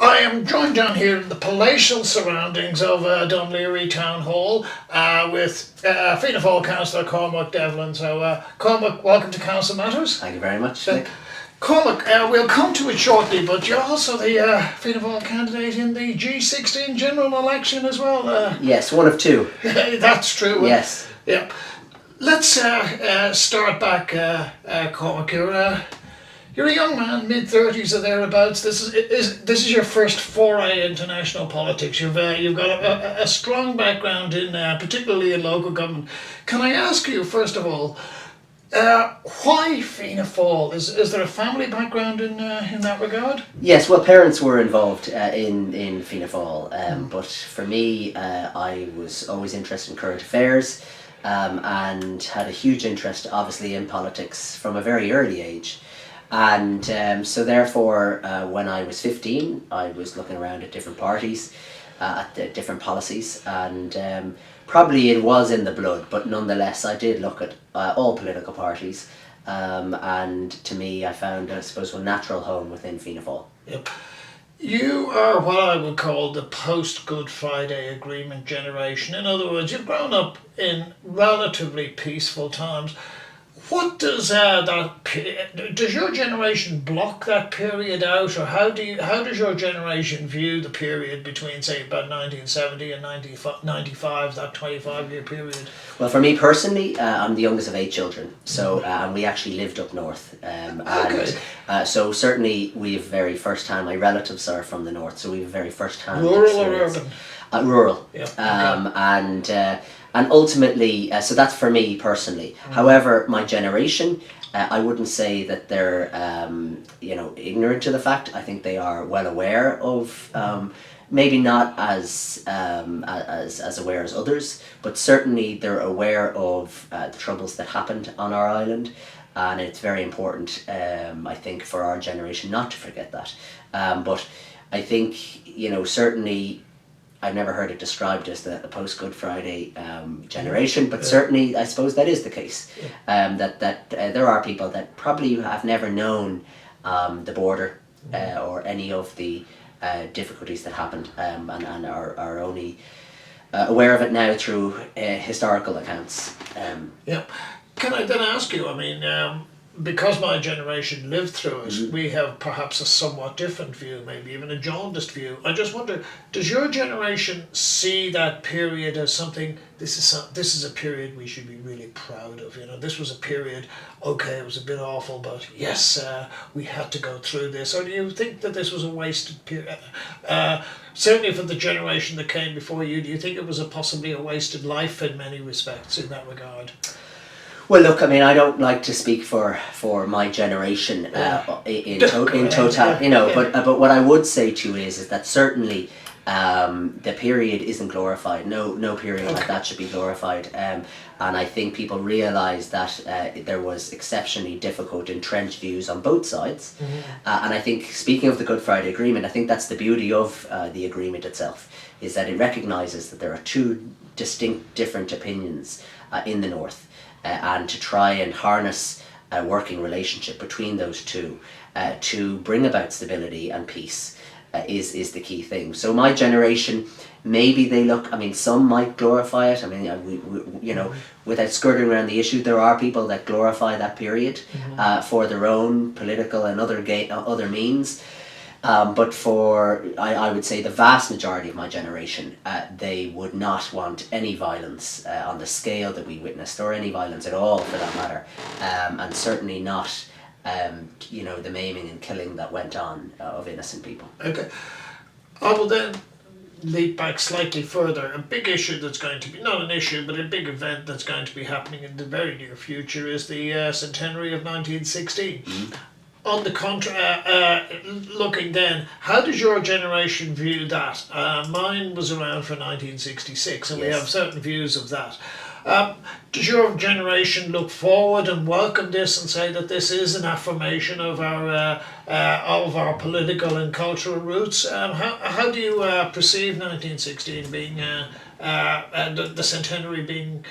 I am joined down here in the palatial surroundings of Dun Laoghaire Town Hall with Fianna Fail Councillor Cormac Devlin. So, Cormac, welcome to CouncilMatters. Thank you very much, Nick. Cormac, we'll come to it shortly, but you're also the Fianna Fail candidate in the G16 general election as well. Yes, one of two. That's true. Yes. Yeah. Let's start back, Cormac. You're a young man, mid-30s or thereabouts. This is your first foray into national politics. You've got a strong background in particularly in local government. Can I ask you first of all, why Fianna Fáil? Is there a family background in that regard? Yes, well, parents were involved in Fianna Fáil, but for me, I was always interested in current affairs and had a huge interest, obviously, in politics from a very early age. And so therefore, when I was 15, I was looking around at different parties, at the different policies, and probably it was in the blood, but nonetheless, I did look at all political parties, and to me, I found, I suppose, a natural home within Fianna Fáil. Yep. You are what I would call the post-Good Friday Agreement generation. In other words, you've grown up in relatively peaceful times. What does does your generation block that period out, or how does your generation view the period between, say, about 1970 and 95, that 25-year period? Well, for me personally, I'm the youngest of 8 children, so and we actually lived up north, Okay. and so certainly we've very first-hand. My relatives are from the north, so we've very first-hand Rural experience. or urban? Rural. Yeah. Okay. And ultimately, so that's for me personally. However, my generation, I wouldn't say that they're, ignorant to the fact. I think they are well aware of, maybe not as aware as others, but certainly they're aware of the troubles that happened on our island, and it's very important, I think, for our generation not to forget that. But I think, certainly, I've never heard it described as the post-Good Friday generation, but certainly I suppose that is the case. That there are people that probably have never known the border or any of the difficulties that happened, and are only aware of it now through historical accounts. Yeah. Can I then ask you, because my generation lived through it, we have perhaps a somewhat different view, maybe even a jaundiced view. I just wonder, does your generation see that period as something, this is a period we should be really proud of? This was a period, okay, it was a bit awful, but yes, we had to go through this. Or do you think that this was a wasted period? Certainly for the generation that came before you, do you think it was possibly a wasted life in many respects in that regard? Well, look, I don't like to speak for my generation in total, but what I would say to you is that certainly the period isn't glorified. No period like that should be glorified. And I think people realise that there was exceptionally difficult, entrenched views on both sides. And I think, speaking of the Good Friday Agreement, I think that's the beauty of the agreement itself, is that it recognises that there are two distinct, different opinions in the north. And to try and harness a working relationship between those two to bring about stability and peace is the key thing. So my generation, maybe they look, some might glorify it. Without skirting around the issue, there are people that glorify that period for their own political and other means. But for, I would say, the vast majority of my generation, they would not want any violence on the scale that we witnessed, or any violence at all for that matter, and certainly not, the maiming and killing that went on of innocent people. Okay. I will then leap back slightly further. A big issue that's going to be, not an issue, but a big event that's going to be happening in the very near future is the centenary of 1916. On the looking then, how does your generation view that? Mine was around for 1966, and we have certain views of that. Does your generation look forward and welcome this and say that this is an affirmation of our political and cultural roots? How do you perceive 1916 being the centenary being?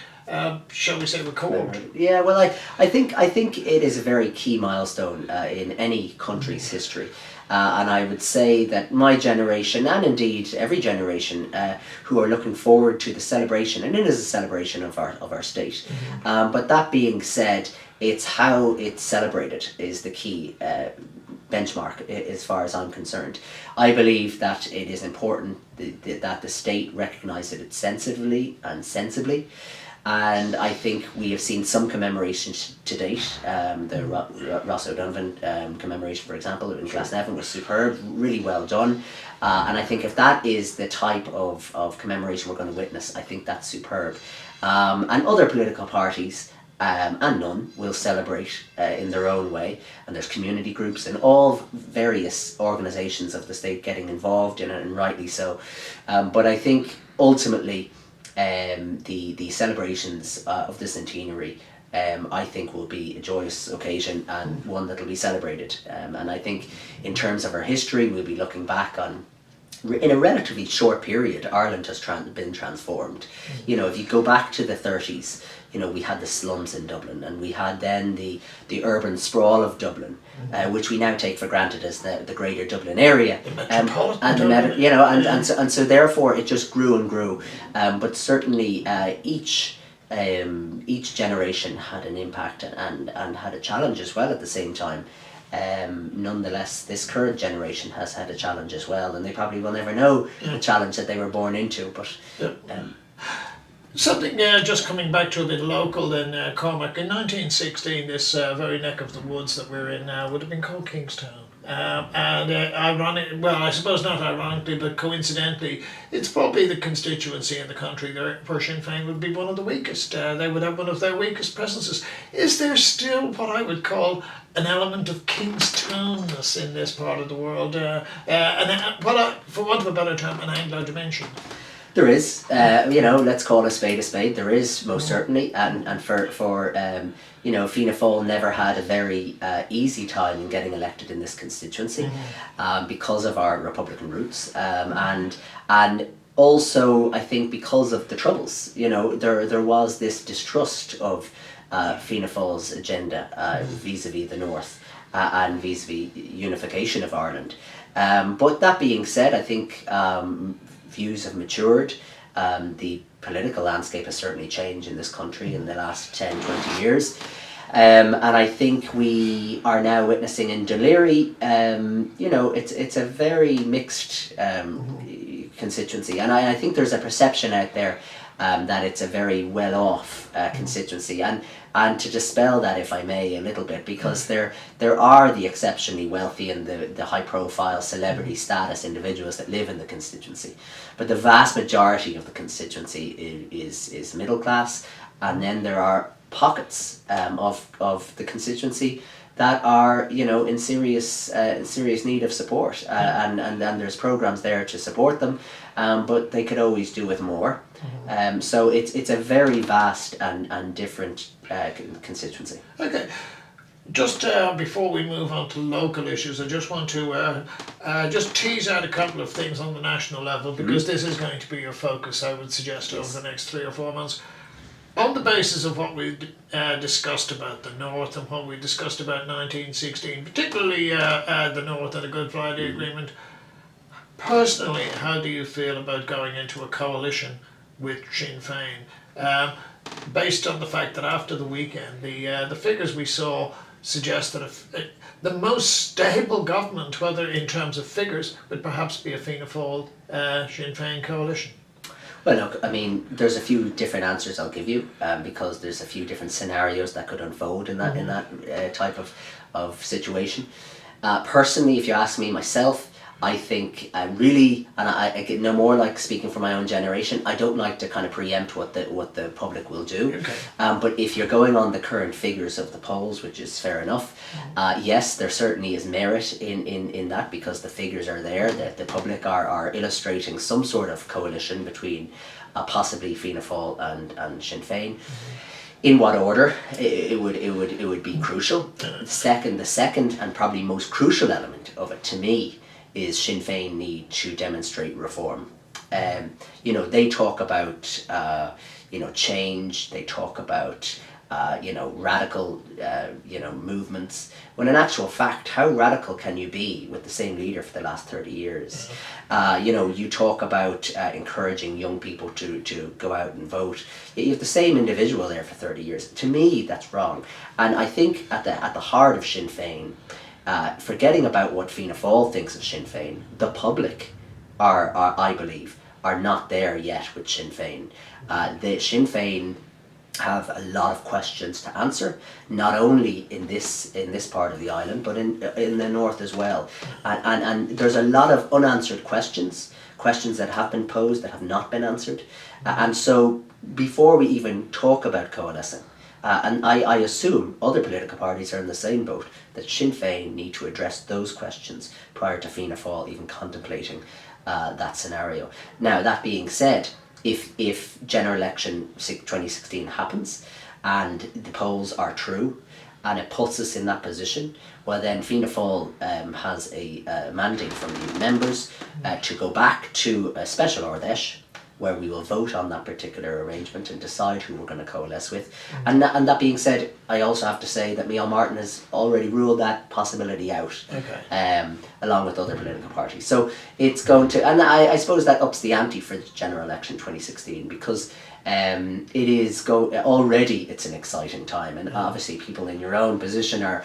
Shall we say, recorded? Yeah, well, I think it is a very key milestone in any country's history. And I would say that my generation, and indeed every generation, who are looking forward to the celebration, and it is a celebration of our state. But that being said, it's how it's celebrated is the key benchmark as far as I'm concerned. I believe that it is important that the state recognise it sensibly and sensibly. And I think we have seen some commemorations to date. The Ross O'Donovan commemoration, for example, in Glasnevin was superb, really well done. And I think if that is the type of commemoration we're going to witness, I think that's superb. And other political parties, and none, will celebrate in their own way. And there's community groups and all various organisations of the state getting involved in it, and rightly so. But I think ultimately, the celebrations of the centenary, I think, will be a joyous occasion and one that will be celebrated. And I think in terms of our history, we'll be looking back on, in a relatively short period, Ireland has been transformed. You know, if you go back to the 30s, you know, we had the slums in Dublin, and we had then the urban sprawl of Dublin, which we now take for granted as the greater Dublin area, and so therefore it just grew and grew. But certainly each generation had an impact and had a challenge as well at the same time. Nonetheless, this current generation has had a challenge as well, and they probably will never know the challenge that they were born into. But something just coming back to a bit local then, Cormac, in 1916 this very neck of the woods that we're in now would have been called Kingstown. I suppose not ironically, but coincidentally, it's probably the constituency in the country where Sinn Fein would be one of the weakest. They would have one of their weakest presences. Is there still what I would call an element of Kingstownness in this part of the world? For want of a better term, an Anglo dimension. There is, let's call a spade. There is, most certainly, and for Fianna Fáil never had a very easy time in getting elected in this constituency, because of our Republican roots, and also I think because of the Troubles. You know, there was this distrust of Fianna Fáil's agenda vis-a-vis the North, and vis-a-vis unification of Ireland. But that being said, I think views have matured. The political landscape has certainly changed in this country in the last 10, 20 years. And I think we are now witnessing in Dáil Éireann, it's a very mixed constituency. And I think there's a perception out there that it's a very well-off constituency. And to dispel that, if I may, a little bit, because there are the exceptionally wealthy and the high-profile celebrity status individuals that live in the constituency, but the vast majority of the constituency is middle class, and then there are pockets of the constituency that are in serious need of support, and there's programs there to support them, but they could always do with more. So it's a very vast and different constituency. Okay. Just before we move on to local issues, I just want to just tease out a couple of things on the national level, because this is going to be your focus, I would suggest, over the next 3 or 4 months. On the basis of what we discussed about the North and what we discussed about 1916, particularly the North and the Good Friday Agreement, personally, how do you feel about going into a coalition with Sinn Fein? Based on the fact that after the weekend, the figures we saw suggest that the most stable government, whether in terms of figures, would perhaps be a Fianna Fáil Sinn Fein coalition. Well, look, I mean, there's a few different answers I'll give you, because there's a few different scenarios that could unfold in that type of situation. Personally, if you ask me myself, I think really, and I get no more like speaking for my own generation, I don't like to kind of preempt what the public will do. Okay. But if you're going on the current figures of the polls, which is fair enough, yes, there certainly is merit in that, because the figures are there, that the public are illustrating some sort of coalition between possibly Fianna Fáil and Sinn Fein. In what order? It would be crucial. The second and probably most crucial element of it to me is Sinn Fein need to demonstrate reform. They talk about change. They talk about radical, movements. When in actual fact, how radical can you be with the same leader for the last 30 years? You talk about encouraging young people to go out and vote. You have the same individual there for 30 years. To me, that's wrong. And I think at the heart of Sinn Fein, forgetting about what Fianna Fáil thinks of Sinn Fein, the public are I believe, are not there yet with Sinn Fein. The Sinn Fein have a lot of questions to answer, not only in this part of the island, but in the north as well. And there's a lot of unanswered questions that have been posed that have not been answered. And so before we even talk about coalescing, and I assume other political parties are in the same boat, that Sinn Féin need to address those questions prior to Fianna Fáil even contemplating that scenario. Now, that being said, if general election 2016 happens and the polls are true and it puts us in that position, well then Fianna Fáil has a mandate from the members to go back to a special Ordesh where we will vote on that particular arrangement and decide who we're going to coalesce with. And that being said, I also have to say that Micheál Martin has already ruled that possibility out, along with other political parties. So it's going to, and I suppose that ups the ante for the general election 2016, because it is already it's an exciting time, and obviously people in your own position are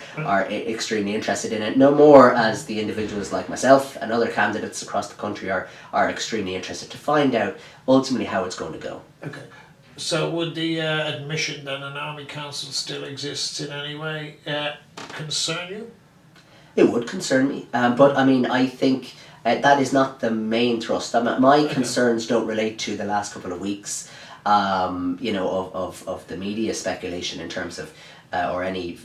extremely interested in it, no more as the individuals like myself and other candidates across the country are extremely interested to find out ultimately how it's going to go. Okay, so would the admission that an army council still exists in any way concern you? It would concern me, but I mean, I think that is not the main thrust. My concerns don't relate to the last couple of weeks of the media speculation in terms of or any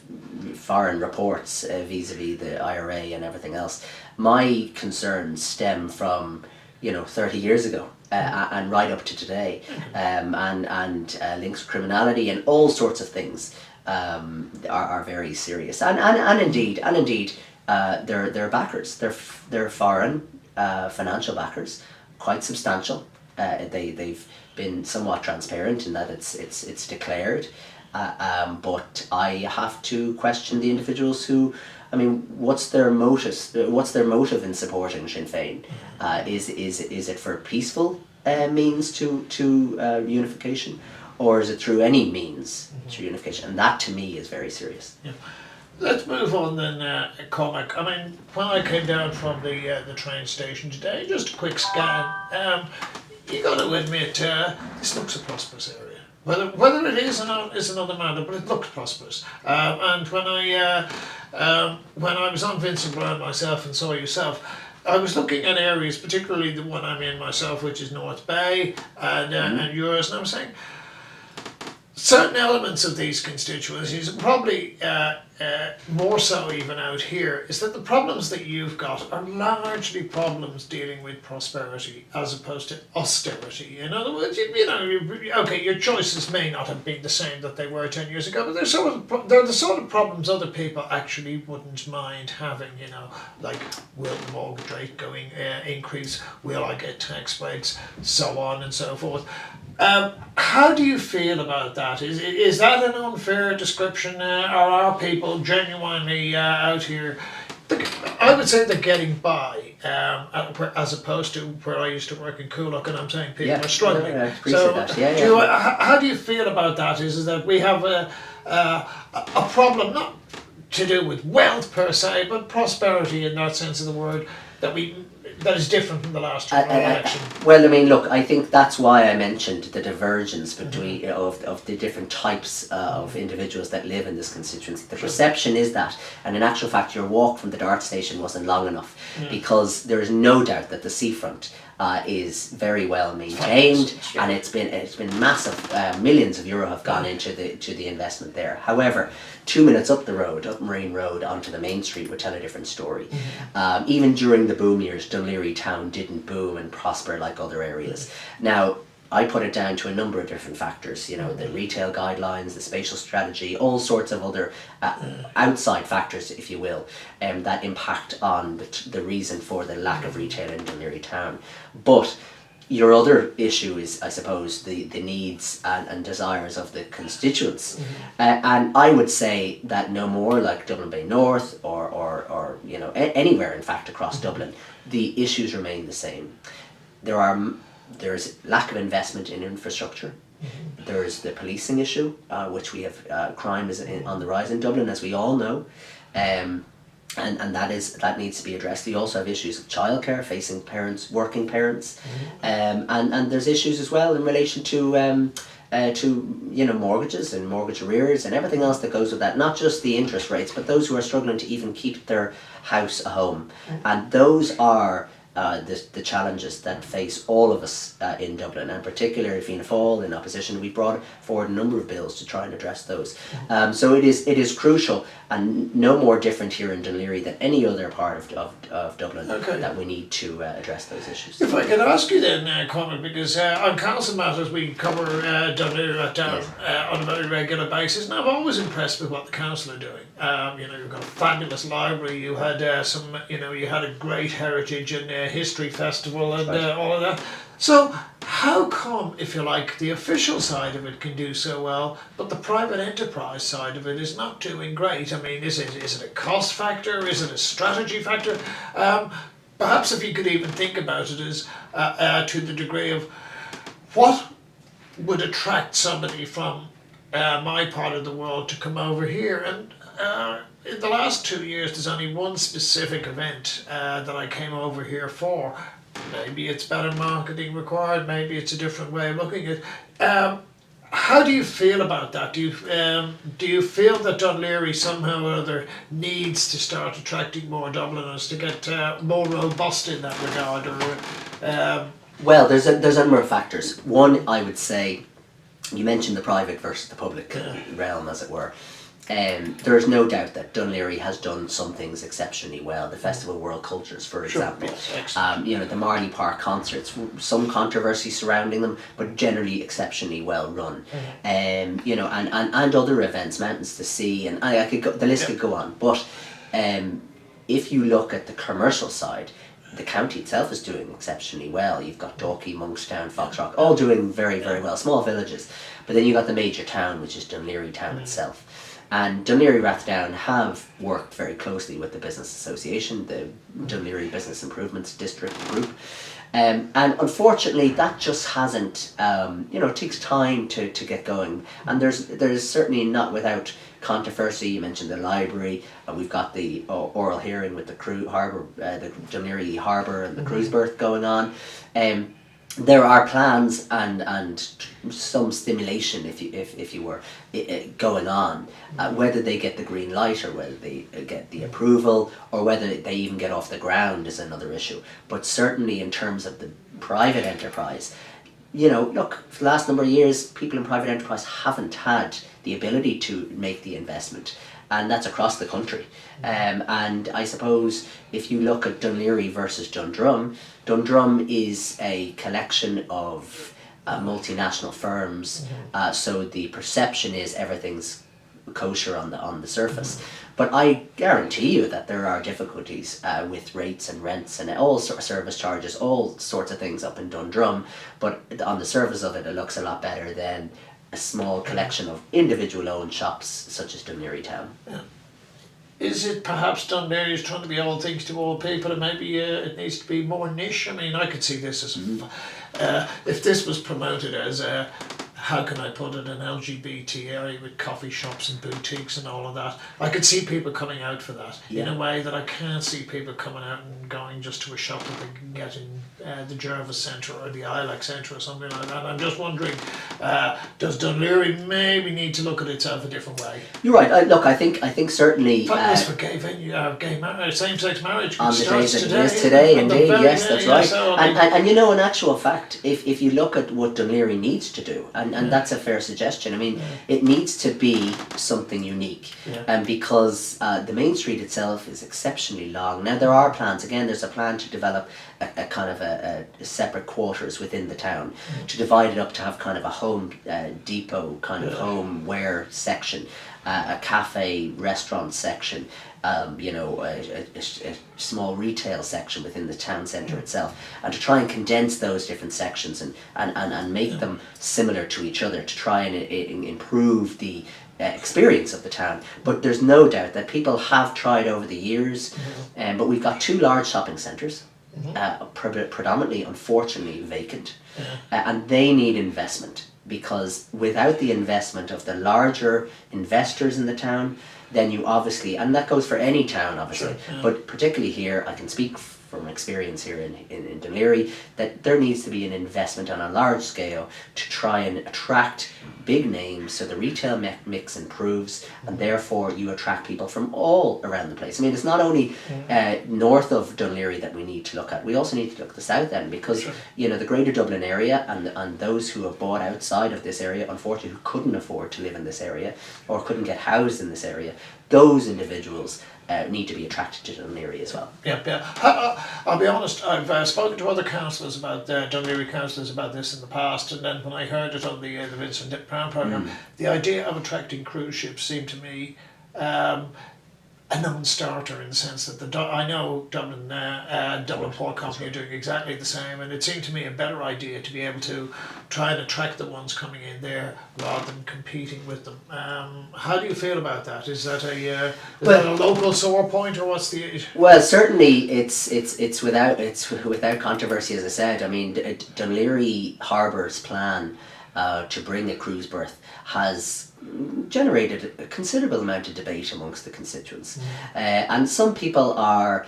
foreign reports vis-a-vis the IRA and everything else. My concerns stem from 30 years ago and right up to today, and links to criminality and all sorts of things are very serious, and indeed they're backers. They're foreign financial backers, quite substantial. They've been somewhat transparent in that it's declared, but I have to question the individuals who, I mean, what's their motive in supporting Sinn Féin? Is it for peaceful means to unification, or is it through any means to unification? And that to me is very serious. Yeah. Let's move on then, Cormac. I mean, when I came down from the train station today, just a quick scan. You got to admit, this looks a prosperous area. Whether it is or not is another matter, but it looks prosperous. And when I was on Vincent Brown myself and saw yourself, I was looking at areas, particularly the one I'm in myself, which is North Bay, and yours, and I was saying, certain elements of these constituencies, probably more so even out here, is that the problems that you've got are largely problems dealing with prosperity as opposed to austerity. In other words, your choices may not have been the same that they were 10 years ago, but they're the sort of problems other people actually wouldn't mind having, like, will the mortgage rate increase, will I get tax breaks, so on and so forth. How do you feel about that? Is that an unfair description, or are people genuinely out here? I would say they're getting by, as opposed to where I used to work in Coolock, and I'm saying people are struggling. I appreciate that. How do you feel about that? Is that we have a problem not to do with wealth per se, but prosperity in that sense of the word, that is different from the last election? Well, I mean, look, I think that's why I mentioned the divergence between of the different types of individuals that live in this constituency. The perception is that, and in actual fact, your walk from the Dart station wasn't long enough, because there is no doubt that the seafront is very well maintained, and it's been massive. Millions of euro have gone into the investment there. However, 2 minutes up the road, up Marine Road onto the main street, would tell a different story. Even during the boom years, Dun Laoghaire-Rathdown didn't boom and prosper like other areas. Now, I put it down to a number of different factors, the retail guidelines, the spatial strategy, all sorts of other outside factors, if you will, that impact on the reason for the lack of retail in Dun Laoghaire-Rathdown. But Your other issue is, I suppose, the needs and desires of the constituents. And I would say that no more like Dublin Bay North or you know, anywhere in fact across Dublin, the issues remain the same. There's lack of investment in infrastructure. There's the policing issue, which we have, crime is on the rise in Dublin, as we all know. And that needs to be addressed. You also have issues of childcare facing parents, working parents, and there's issues as well in relation to you know, mortgages and mortgage arrears and everything else that goes with that. Not just the interest rates, but those who are struggling to even keep their house a home, and those are the challenges that face all of us in Dublin, and particularly Fianna Fáil in opposition. We brought forward a number of bills to try and address those. So it is crucial, and no more different here in Dun Laoghaire than any other part of Dublin, that we need to address those issues. If I could ask you then, Cormac, because on CouncilMatters we cover Dun Laoghaire-Rathdown on a very regular basis, and I'm always impressed with what the council are doing. You know, you've got a fabulous library. You had you had a great heritage and history festival and all of that. So how come, if you like, the official side of it can do so well, but the private enterprise side of it is not doing great? I mean, is it a cost factor? Is it a strategy factor? Perhaps if you could even think about it as to the degree of what would attract somebody from my part of the world to come over here. And in the last 2 years, there's only one specific event that I came over here for. Maybe it's better marketing required, maybe it's a different way of looking at it. How do you feel about that? Do you feel that Dun Laoghaire somehow or other needs to start attracting more Dubliners to get more robust in that regard? Or well, there's a number of factors. One, I would say, you mentioned the private versus the public realm, as it were. There is no doubt that Dun Laoghaire has done some things exceptionally well. The Festival of World Cultures, for example. Yes, you know, the Marley Park concerts, some controversy surrounding them, but generally exceptionally well run. You know, and other events, Mountains to Sea, and I could go, the list could go on. But if you look at the commercial side, the county itself is doing exceptionally well. You've got Dalkey, Monkstown, Foxrock, all doing very, very well. Small villages. But then you've got the major town, which is Dun Laoghaire town itself. And Dun Laoghaire-Rathdown have worked very closely with the Business Association, the Dun Laoghaire Business Improvements District Group. And unfortunately, that just hasn't, you know, it takes time to get going. And there's certainly not without controversy. You mentioned the library. We've got the oral hearing with the Harbour, the Dun Laoghaire Harbour and the cruise berth going on. There are plans and some stimulation, if you were, going on. Whether they get the green light or whether they get the approval or whether they even get off the ground is another issue. But certainly in terms of the private enterprise, you know, look, for the last number of years, people in private enterprise haven't had the ability to make the investment. And that's across the country. And I suppose if you look at Dun Laoghaire versus Dundrum, Dundrum is a collection of multinational firms, so the perception is everything's kosher on the surface. But I guarantee you that there are difficulties with rates and rents and all sort of service charges, all sorts of things up in Dundrum. But on the surface of it, it looks a lot better than a small collection of individual owned shops such as Dun Laoghaire town. Yeah. Is it perhaps Dun Laoghaire is trying to be all things to all people, and maybe it needs to be more niche? I mean, I could see this as if this was promoted as how can I put it, an LGBT area with coffee shops and boutiques and all of that. I could see people coming out for that in a way that I can't see people coming out and going just to a shop that they can get in the Jervis Centre or the Ilac Centre or something like that. I'm just wondering, does Dun Laoghaire maybe need to look at itself a different way? You're right. Look, I think certainly. Fabulous for gay marriage, same-sex marriage. On the days it is today, indeed, yes, that's right. So, and you know, in actual fact, if you look at what Dun Laoghaire needs to do, and that's a fair suggestion. I mean, it needs to be something unique, because the main street itself is exceptionally long. Now there are plans. Again, there's a plan to develop a kind of a separate quarters within the town, to divide it up to have kind of a home depot kind of home wear section. a cafe restaurant section, a small retail section within the town centre itself, and to try and condense those different sections and make them similar to each other to try and improve the experience of the town. But there's no doubt that people have tried over the years, but we've got two large shopping centres, predominantly unfortunately vacant, and they need investment, because without the investment of the larger investors in the town, then you obviously, and that goes for any town obviously, but particularly here, I can speak from experience here in Dun Laoghaire, that there needs to be an investment on a large scale to try and attract big names so the retail mix improves, and therefore you attract people from all around the place. I mean, it's not only north of Dun Laoghaire that we need to look at, we also need to look at the south end, because the greater Dublin area and those who have bought outside of this area, unfortunately, who couldn't afford to live in this area or couldn't get housed in this area, those individuals need to be attracted to Dun Laoghaire as well. I'll be honest, I've spoken to other councillors about, Dun Laoghaire councillors about this in the past, and then when I heard it on the Vincent Brown programme, the idea of attracting cruise ships seemed to me a non-starter, in the sense that I know Dublin Port Company are doing exactly the same, and it seemed to me a better idea to be able to try and attract the ones coming in there rather than competing with them. How do you feel about that? Is that a local sore point, or what's the? Well, certainly it's without controversy, as I said. I mean, Dun Laoghaire Harbour's plan to bring a cruise berth has generated a considerable amount of debate amongst the constituents, and some people are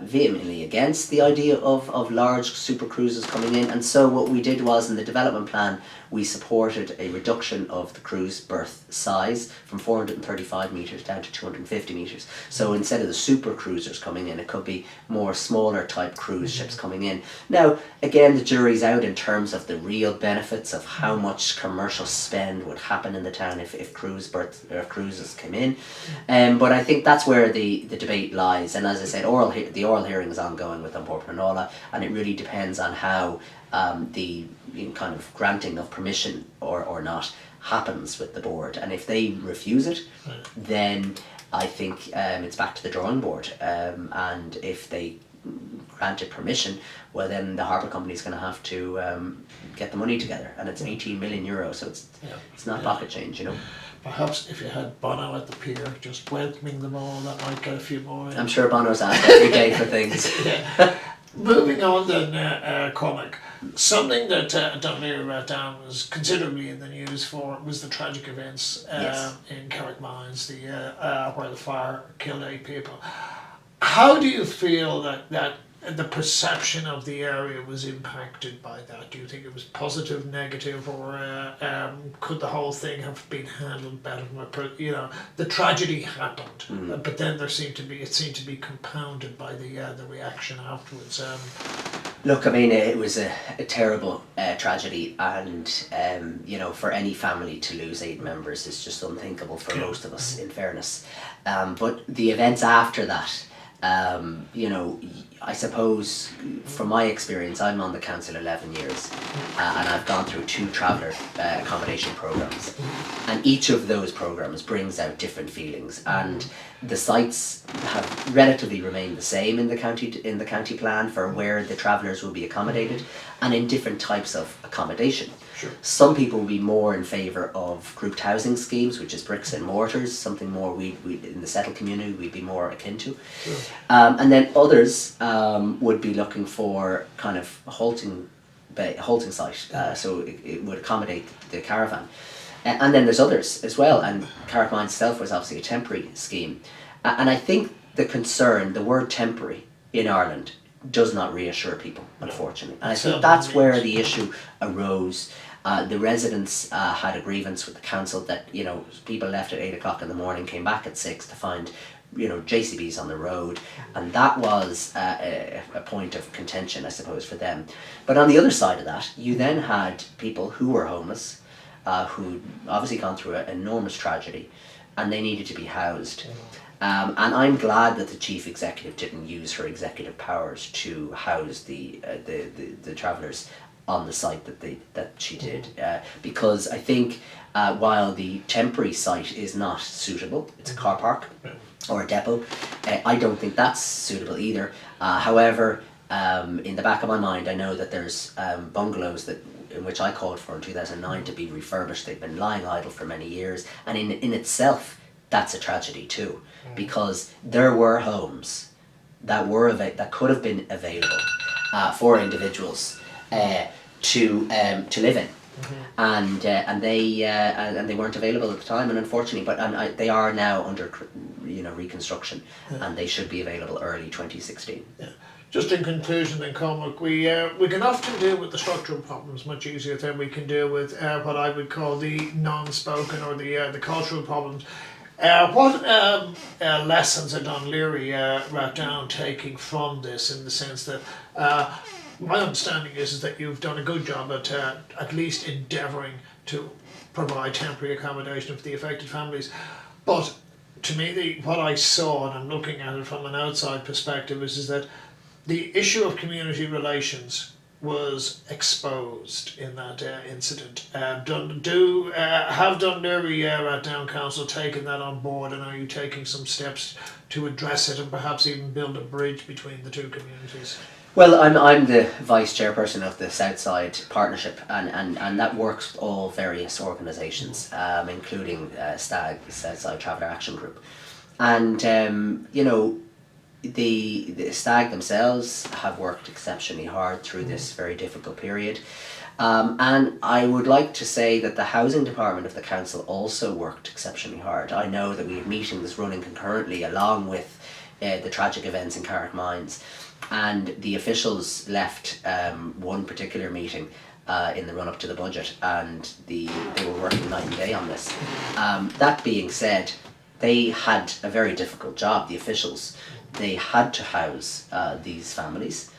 vehemently against the idea of large super cruises coming in, and so what we did was, in the development plan, we supported a reduction of the cruise berth size from 435 metres down to 250 metres. So instead of the super cruisers coming in, it could be more smaller type cruise ships coming in. Now, again, the jury's out in terms of the real benefits of how much commercial spend would happen in the town if cruises came in. But I think that's where the debate lies. And as I said, the oral hearing is ongoing with An Port Pleanála, and it really depends on how the kind of granting of permission or not happens with the board. And if they refuse it, then I think it's back to the drawing board. And if they granted permission, well, then the harbour company is going to have to get the money together, and it's 18 million euros, so it's not pocket change, Perhaps if you had Bono at the pier just welcoming them all, that might get a few more in. I'm sure Bono's asked every day for things. Moving on then, Cormac, something that Dun Laoghaire-Rathdown was considerably in the news for was the tragic events in Carrick Mines, where the fire killed 8 people. How do you feel that the perception of the area was impacted by that? Do you think it was positive, negative, or could the whole thing have been handled better? The tragedy happened, but then it seemed to be compounded by the reaction afterwards. Look, I mean, it was a terrible tragedy, and for any family to lose 8 members is just unthinkable for most of us, in fairness. But the events after that, I suppose from my experience, I'm on the council 11 years, and I've gone through 2 traveller accommodation programmes, and each of those programmes brings out different feelings, and the sites have relatively remained the same in the county plan for where the travellers will be accommodated, and in different types of accommodation. Sure. Some people will be more in favour of grouped housing schemes, which is bricks and mortars, something more we in the settled community we'd be more akin to. Sure. And then others would be looking for kind of a halting site, so it would accommodate the caravan. And then there's others as well, and Carrick Mines itself was obviously a temporary scheme. And I think the word temporary in Ireland does not reassure people, unfortunately. And I think that's where the issue arose. The residents had a grievance with the council that people left at 8 o'clock in the morning, came back at 6 to find JCBs on the road, and that was a point of contention, I suppose, for them. But on the other side of that, you then had people who were homeless, who'd obviously gone through an enormous tragedy, and they needed to be housed. And I'm glad that the chief executive didn't use her executive powers to house the travellers on the site that she did, because I think while the temporary site is not suitable, it's a car park or a depot, I don't think that's suitable either. However, in the back of my mind, I know that there's bungalows in which I called for in 2009 to be refurbished. They've been lying idle for many years, and in itself, that's a tragedy too, because there were homes that could have been available for individuals to live in, and they weren't available at the time, and unfortunately, they are now under reconstruction, and they should be available early 2016. Yeah. Just in conclusion then, Cormac, we can often deal with the structural problems much easier than we can deal with what I would call the non-spoken or the cultural problems. What lessons are Dun Laoghaire-Rathdown taking from this, in the sense that my understanding is that you've done a good job at least endeavouring to provide temporary accommodation for the affected families, but to me what I saw, and I'm looking at it from an outside perspective, is that the issue of community relations was exposed in that incident. Have Dun Laoghaire-Rathdown Council taken that on board, and are you taking some steps to address it and perhaps even build a bridge between the two communities? Well, I'm the vice chairperson of the Southside Partnership, and that works with all various organisations, including STAG, Southside Traveller Action Group, and the STAG themselves have worked exceptionally hard through this very difficult period. And I would like to say that the housing department of the council also worked exceptionally hard. I know that we have meetings running concurrently along with the tragic events in Carrick Mines, and the officials left one particular meeting in the run-up to the budget, and they were working night and day on this. That being said, they had a very difficult job, the officials. They had to house these families,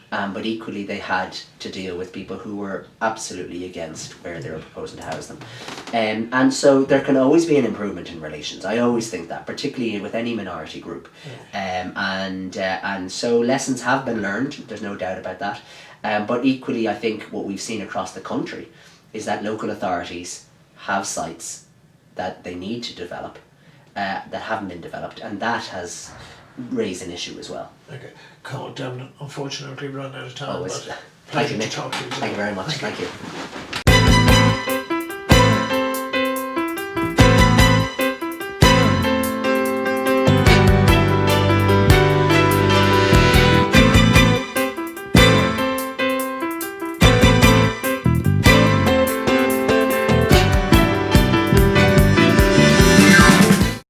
but equally they had to deal with people who were absolutely against where they were proposing to house them. And so there can always be an improvement in relations. I always think that, particularly with any minority group. And so lessons have been learned, there's no doubt about that. But equally, I think what we've seen across the country is that local authorities have sites that they need to develop that haven't been developed, and that has raised an issue as well. Okay, Cormac Devlin, unfortunately run out of time, Always. but pleasure to talk to you today. Thank you very much. Thank you.